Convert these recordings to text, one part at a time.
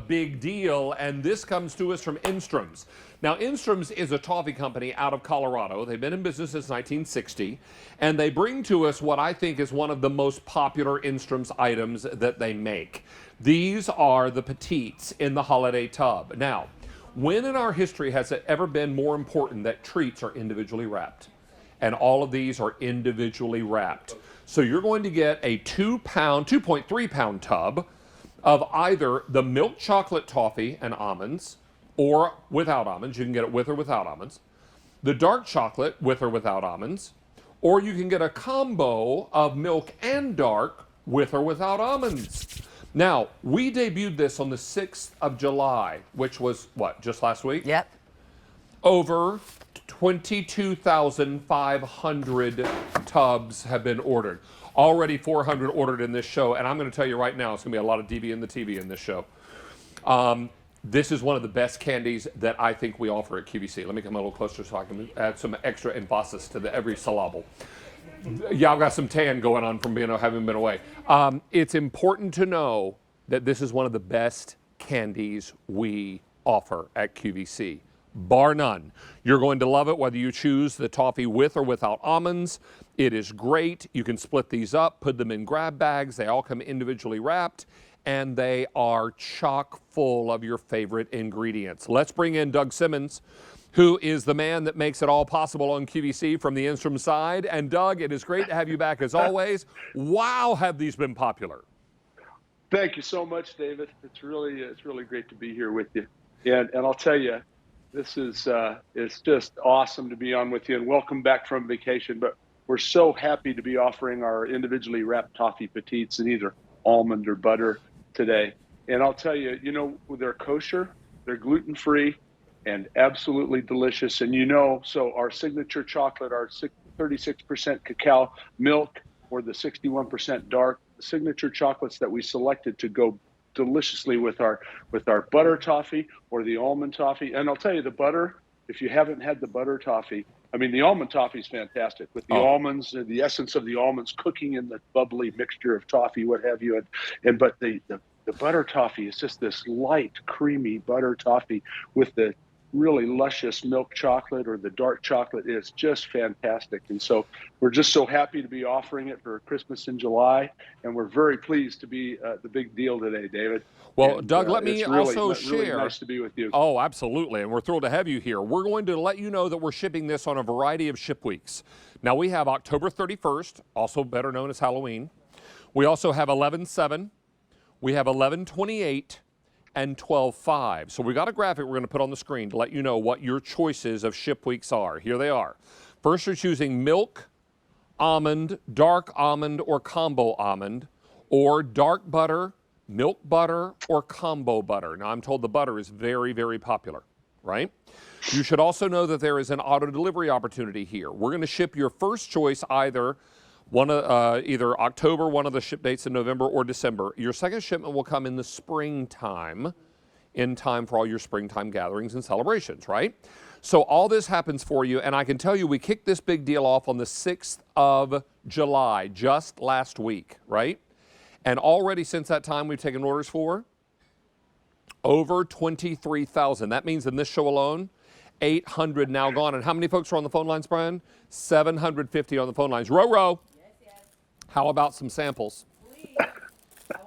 big deal, and this comes to us from Enstrom2.3. Now, Enstrom2.3 is a toffee company out of Colorado. They've been in business since 1960, and they bring to us what I think is one of the most popular Enstrom2.3 items that they make. These are the Petites in the holiday tub. Now, when in our history has it ever been more important that treats are individually wrapped? And all of these are individually wrapped. So you're going to get a 2.3 pound tub of either the milk chocolate toffee and almonds, or without almonds. You can get it with or without almonds. The dark chocolate with or without almonds. Or you can get a combo of milk and dark with or without almonds. Now, we debuted this on the 6th of July, which was, what, just last week? Yep. Over 22,500 tubs have been ordered. Already 400 ordered in this show, and I'm going to tell you right now, it's going to be a lot of DB in the TV in this show. This is one of the best candies that I think we offer at QVC. Let me come a little closer so I can add some extra emphasis to every syllable. Yeah, I've got some tan going on from having been away. It's important to know that this is one of the best candies we offer at QVC. Bar none. You're going to love it whether you choose the toffee with or without almonds. It is great. You can split these up, put them in grab bags. They all come individually wrapped, and they are chock full of your favorite ingredients. Let's bring in Doug Simmons, who is the man that makes it all possible on QVC from the Enstrom side. And Doug, it is great to have you back as always. Wow, have these been popular. Thank you so much, David. It's really great to be here with you. And I'll tell you, this is it's just awesome to be on with you, and welcome back from vacation. But we're so happy to be offering our individually wrapped Toffee Petites in either almond or butter today. And I'll tell you, they're kosher, they're gluten-free, and absolutely delicious. And so our signature chocolate, our 36% cacao milk, or the 61% dark, signature chocolates that we selected to go deliciously with our butter toffee or the almond toffee. And I'll tell you, the butter, if you haven't had the butter toffee, I mean, the almond toffee is fantastic with the almonds, the essence of the almonds cooking in the bubbly mixture of toffee, what have you. But the butter toffee is just this light, creamy butter toffee with the really luscious milk chocolate or the dark chocolate. Is just fantastic. And so we're just so happy to be offering it for Christmas in July, and we're very pleased to be the big deal today, David. Well, and, Doug, let me also share. Really nice to be with you. Oh, absolutely, and we're thrilled to have you here. We're going to let you know that we're shipping this on a variety of ship weeks. Now, we have October 31st, also better known as Halloween. We also have 11/7. We have 11/28. And 12/5. So we got a graphic we're going to put on the screen to let you know what your choices of ship weeks are. Here they are. First, you're choosing milk, almond, dark almond, or combo almond, or dark butter, milk butter, or combo butter. Now, I'm told the butter is very, very popular, right? You should also know that there is an auto delivery opportunity here. We're going to ship your first choice either October, one of the ship dates in November, or December. Your second shipment will come in the springtime, in time for all your springtime gatherings and celebrations, right? So all this happens for you, and I can tell you we kicked this big deal off on the 6th of July, just last week, right? And already since that time, we've taken orders for over 23,000. That means in this show alone, 800 now gone. And how many folks are on the phone lines, Brian? 750 on the phone lines. Ro. How about some samples?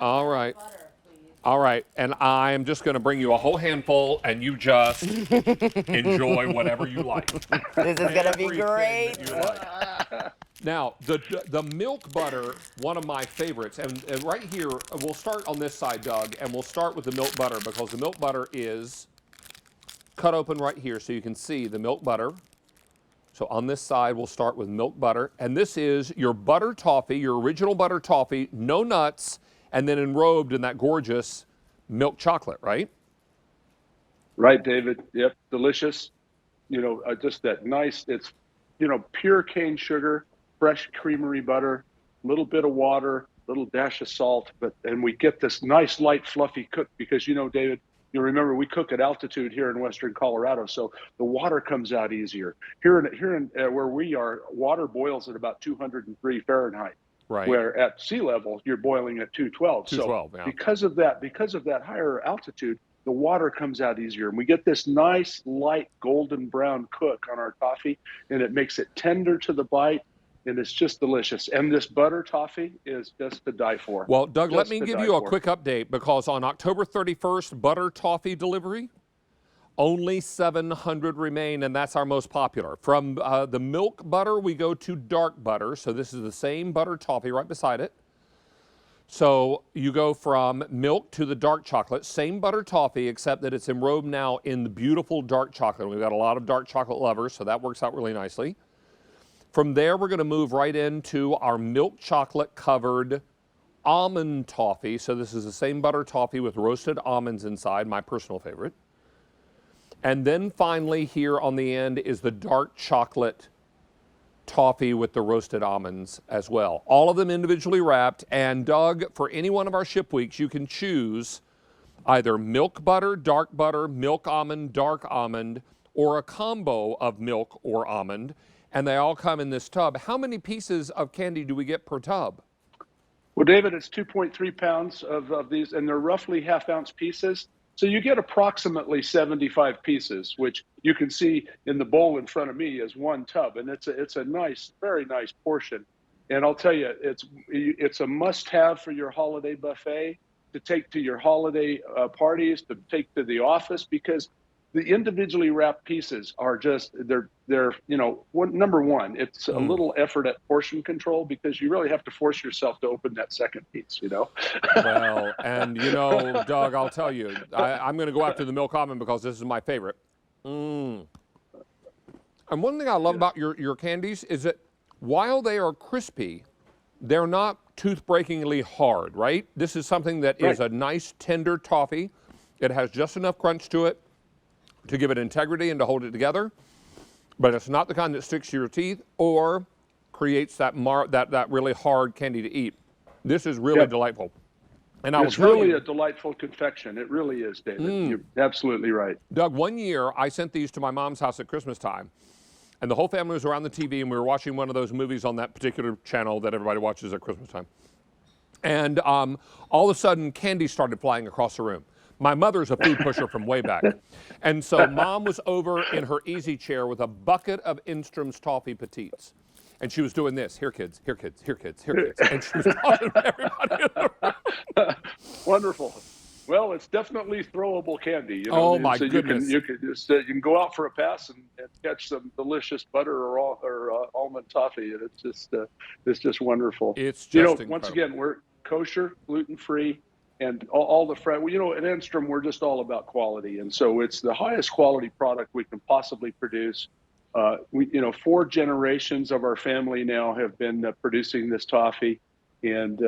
All right. Butter, please. All right. And I'm just going to bring you a whole handful, and you just enjoy whatever you like. This is going to be great. Now, the milk butter, one of my favorites, and right here, we'll start on this side, Doug, and we'll start with the milk butter because the milk butter is cut open right here so you can see the milk butter. So on this side, we'll start with milk butter. And this is your butter toffee, your original butter toffee, no nuts, and then enrobed in that gorgeous milk chocolate, right? Right, David. Yep, delicious. Just that nice, it's, pure cane sugar, fresh creamery butter, a little bit of water, little dash of salt, and we get this nice, light, fluffy cook because, David, you remember we cook at altitude here in western Colorado, so the water comes out easier. Here in where we are, water boils at about 203 Fahrenheit. Right. where at sea level you're boiling at 212. 212, So yeah. because of that higher altitude, the water comes out easier, and we get this nice light golden brown cook on our toffee, and it makes it tender to the bite, and it's just delicious. And this butter toffee is just to die for. Well, Doug, let Just me to give die you a for. quick update, because on October 31st, butter toffee delivery, only 700 remain, and that's our most popular. From the milk butter, we go to dark butter. So this is the same butter toffee right beside it. So you go from milk to the dark chocolate, same butter toffee, except that it's enrobed now in the beautiful dark chocolate. We've got a lot of dark chocolate lovers, so that works out really nicely. From there, we're going to move right into our milk chocolate covered almond toffee. So this is the same butter toffee with roasted almonds inside, my personal favorite. And then finally here on the end is the dark chocolate toffee with the roasted almonds as well. All of them individually wrapped. And Doug, for any one of our ship weeks, you can choose either milk butter, milk almond, dark almond, or a combo of milk or almond. And they all come in this tub. How many pieces of candy do we get per tub? Well, David, it's 2.3 pounds of these, and they're roughly half-ounce pieces. So you get approximately 75 pieces, which you can see in the bowl in front of me as one tub, and it's a nice, very nice portion. And I'll tell you, it's a must-have for your holiday buffet, to take to your holiday parties, to take to the office, because the individually wrapped pieces are just, they're number one, it's a little effort at portion control, because you really have to force yourself to open that second piece, Well, and Doug, I'll tell you, I'm going to go after the milk almond because this is my favorite. And one thing I love about your candies is that while they are crispy, they're not tooth-breakingly hard, right? This is something that is a nice, tender toffee. It has just enough crunch to it to give it integrity and to hold it together, but it's not the kind that sticks to your teeth or creates that really hard candy to eat. This is really delightful. And it's really a delightful confection. It really is, David. You're absolutely right. Doug, one year I sent these to my mom's house at Christmas time, and the whole family was around the TV, and we were watching one of those movies on that particular channel that everybody watches at Christmas time. And all of a sudden, candy started flying across the room. My mother's a food pusher from way back. And so Mom was over in her easy chair with a bucket of Enstrom's Toffee Petites. And she was doing this, here kids, here kids, here kids, here kids. And she was talking to everybody in the room. Wonderful. Well, it's definitely throwable candy. Oh my goodness! You can go out for a pass and catch some delicious butter or almond toffee, and it's just wonderful. It's just incredible. Once again, we're kosher, gluten-free, and all the fresh. Well, at Enstrom, we're just all about quality, and so it's the highest quality product we can possibly produce. 4 generations of our family now have been producing this toffee, and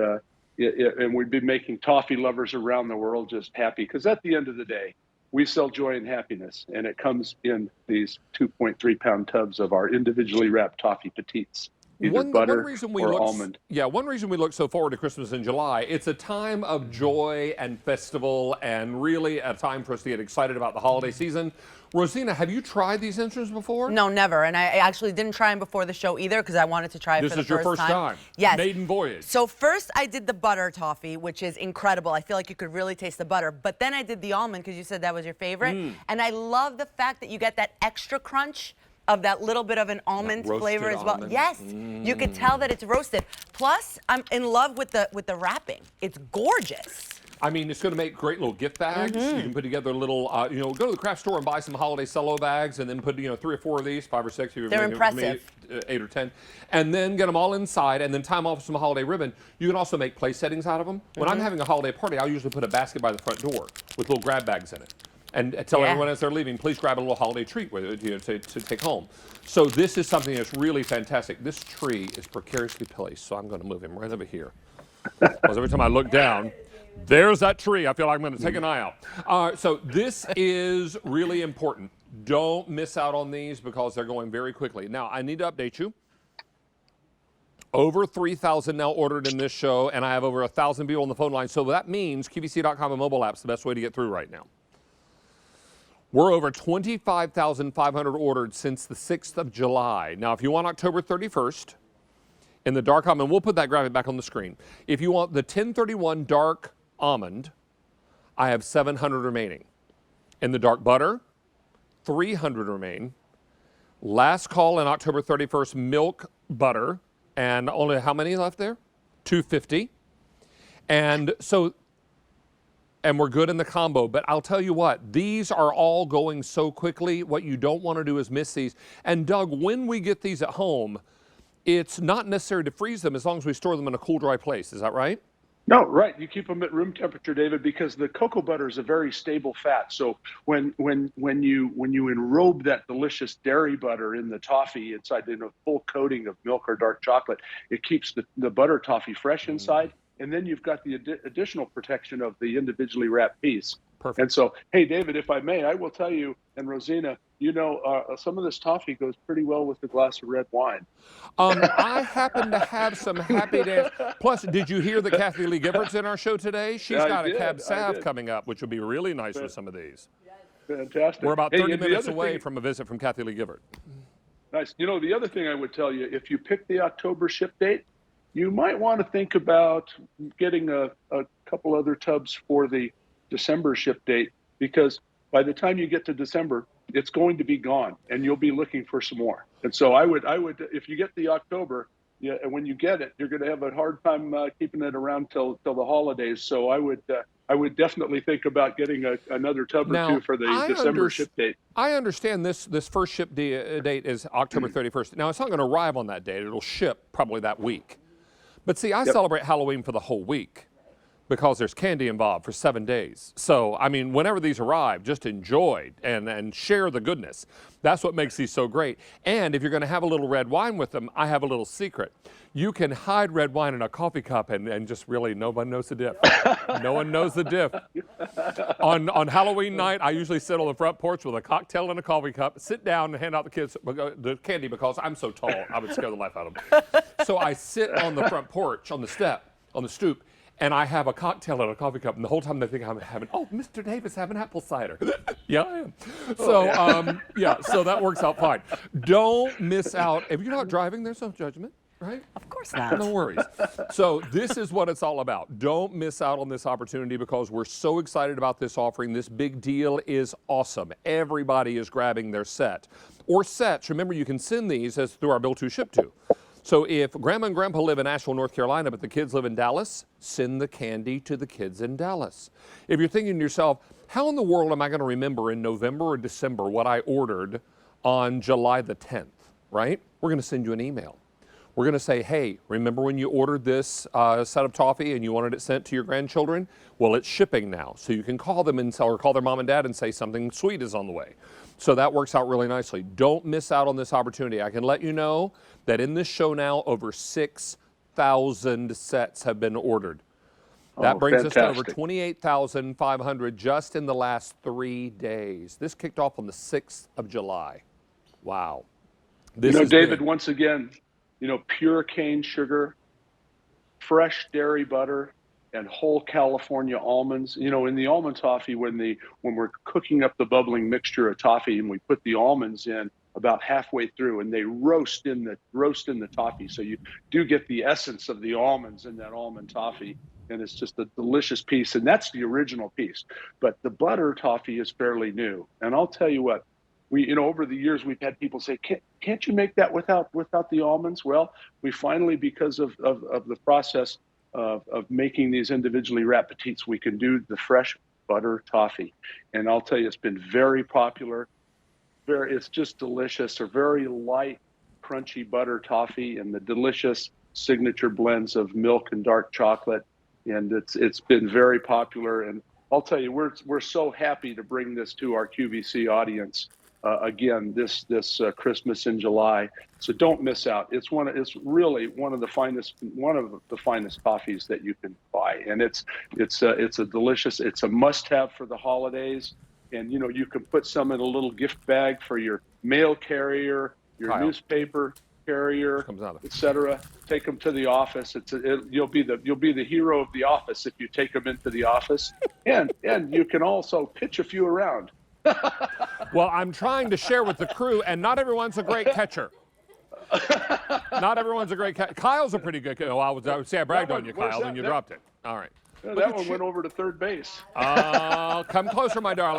we've been making toffee lovers around the world just happy, because at the end of the day, we sell joy and happiness, and it comes in these 2.3-pound tubs of our individually wrapped Toffee Petites. Either butter or almond. Yeah, one reason we look so forward to Christmas in July, it's a time of joy and festival, and really a time for us to get excited about the holiday season. Rosina, have you tried these Enstrom before? No, never. And I actually didn't try them before the show either, because I wanted to try it for the first time. This is your first time? Yes. Maiden voyage. So first I did the butter toffee, which is incredible. I feel like you could really taste the butter. But then I did the almond, because you said that was your favorite. And I love the fact that you get that extra crunch of that little bit of an almond flavor as well. Almond. Yes, you could tell that it's roasted. Plus, I'm in love with the wrapping. It's gorgeous. I mean, it's going to make great little gift bags. You can put together a little, go to the craft store and buy some holiday cello bags, and then put, 3 or 4 of these, 5 or 6. They're impressive. 8 or 10, and then get them all inside, and then tie them off with some holiday ribbon. You can also make place settings out of them. When I'm having a holiday party, I'll usually put a basket by the front door with little grab bags in it, and tell everyone as they're leaving, please grab a little holiday treat with it, to take home. So this is something that's really fantastic. This tree is precariously placed, so I'm going to move him right over here. Because every time I look down, there's that tree. I feel like I'm going to take an eye out. So this is really important. Don't miss out on these, because they're going very quickly. Now, I need to update you. Over 3,000 now ordered in this show, and I have over 1,000 people on the phone line. So that means QVC.com and mobile app's the best way to get through right now. We're over 25,500 ordered since the 6th of July. Now, if you want October 31st, In the dark almond, we'll put that graphic back on the screen. If you want the 1031 dark almond, I have 700 remaining. In the dark butter, 300 remain. Last call in October 31st, milk butter, and only how many left there? 250. And so, and we're good in the combo, but I'll tell you what, these are all going so quickly. What you don't want to do is miss these. And Doug, when we get these at home, it's not necessary to freeze them as long as we store them in a cool, dry place. Is that right? No, right. You keep them at room temperature, David, because the cocoa butter is a very stable fat. So when you enrobe that delicious dairy butter in the toffee inside in a full coating of milk or dark chocolate, it keeps the butter toffee fresh inside. And then you've got the additional protection of the individually wrapped piece. Perfect. And so, hey, David, if I may, I will tell you, and Rosina, some of this toffee goes pretty well with a glass of red wine. I happen to have some happy days. Plus, did you hear that Kathy Lee Gifford's in our show today? She's got a Cab Sav coming up, which would be really nice with some of these. Fantastic. We're about 30 minutes away from a visit from Kathy Lee Gifford. Nice. The other thing I would tell you, if you pick the October ship date, you might want to think about getting a couple other tubs for the December ship date, because by the time you get to December, it's going to be gone and you'll be looking for some more. And so I would, if you get the October, and when you get it, you're going to have a hard time keeping it around till the holidays. So I would definitely think about getting another tub or two for the December ship date. I understand this first ship date is October 31st. Now, it's not going to arrive on that date. It'll ship probably that week. But see, I celebrate Halloween for the whole week because there's candy involved for 7 days. So, I mean, whenever these arrive, just enjoy and share the goodness. That's what makes these so great. And if you're going to have a little red wine with them, I have a little secret. You can hide red wine in a coffee cup and just really, no one knows the diff. No one knows the diff. On Halloween night, I usually sit on the front porch with a cocktail in a coffee cup, sit down and hand out the kids the candy because I'm so tall, I would scare the life out of them. So I sit on the front porch, on the stoop, and I have a cocktail in a coffee cup, and the whole time they think I'm having, Mr. Davis having apple cider. Yeah, I am. So, so that works out fine. Don't miss out. If you're not driving, there's no judgment, right? Of course not. No worries. So this is what it's all about. Don't miss out on this opportunity because we're so excited about this offering. This big deal is awesome. Everybody is grabbing their set. Or sets. Remember, you can send these as through our Bill to Ship To. So if Grandma and Grandpa live in Asheville, North Carolina, but the kids live in Dallas, send the candy to the kids in Dallas. If you're thinking to yourself, how in the world am I going to remember in November or December what I ordered on July the 10th, right? We're going to send you an email. We're going to say, hey, remember when you ordered this set of toffee and you wanted it sent to your grandchildren? Well, it's shipping now. So you can call them or call their mom and dad and say something sweet is on the way. So that works out really nicely. Don't miss out on this opportunity. I can let you know that in this show now, over 6,000 sets have been ordered. That brings us to over 28,500 just in the last 3 days. This kicked off on the 6th of July. Wow. This is David, big. once again, pure cane sugar, fresh dairy butter, and whole California almonds. In the almond toffee, when we're cooking up the bubbling mixture of toffee and we put the almonds in about halfway through, and they roast in the toffee, so you do get the essence of the almonds in that almond toffee, and it's just a delicious piece. And that's the original piece. But the butter toffee is fairly new, and I'll tell you what. We, over the years, we've had people say, "Can't you make that without the almonds?" Well, we finally, because of the process of making these individually wrapped petites, we can do the fresh butter toffee, and I'll tell you, it's been very popular. It's just delicious. A very light, crunchy butter toffee, and the delicious signature blends of milk and dark chocolate, and it's been very popular. And I'll tell you, we're so happy to bring this to our QVC audience. Again, this Christmas in July, so don't miss out. It's really one of the finest toffees that you can buy, and it's a delicious. It's a must-have for the holidays, and you can put some in a little gift bag for your mail carrier, your newspaper carrier, etc. Take them to the office. You'll be the hero of the office if you take them into the office, and you can also pitch a few around. Well, I'm trying to share with the crew, and not everyone's a great catcher. Not everyone's a great catcher. Kyle's a pretty good catcher. Oh, I would say I bragged on you, Kyle, and you dropped it. All right. That one went over to third base. Come closer, my darling.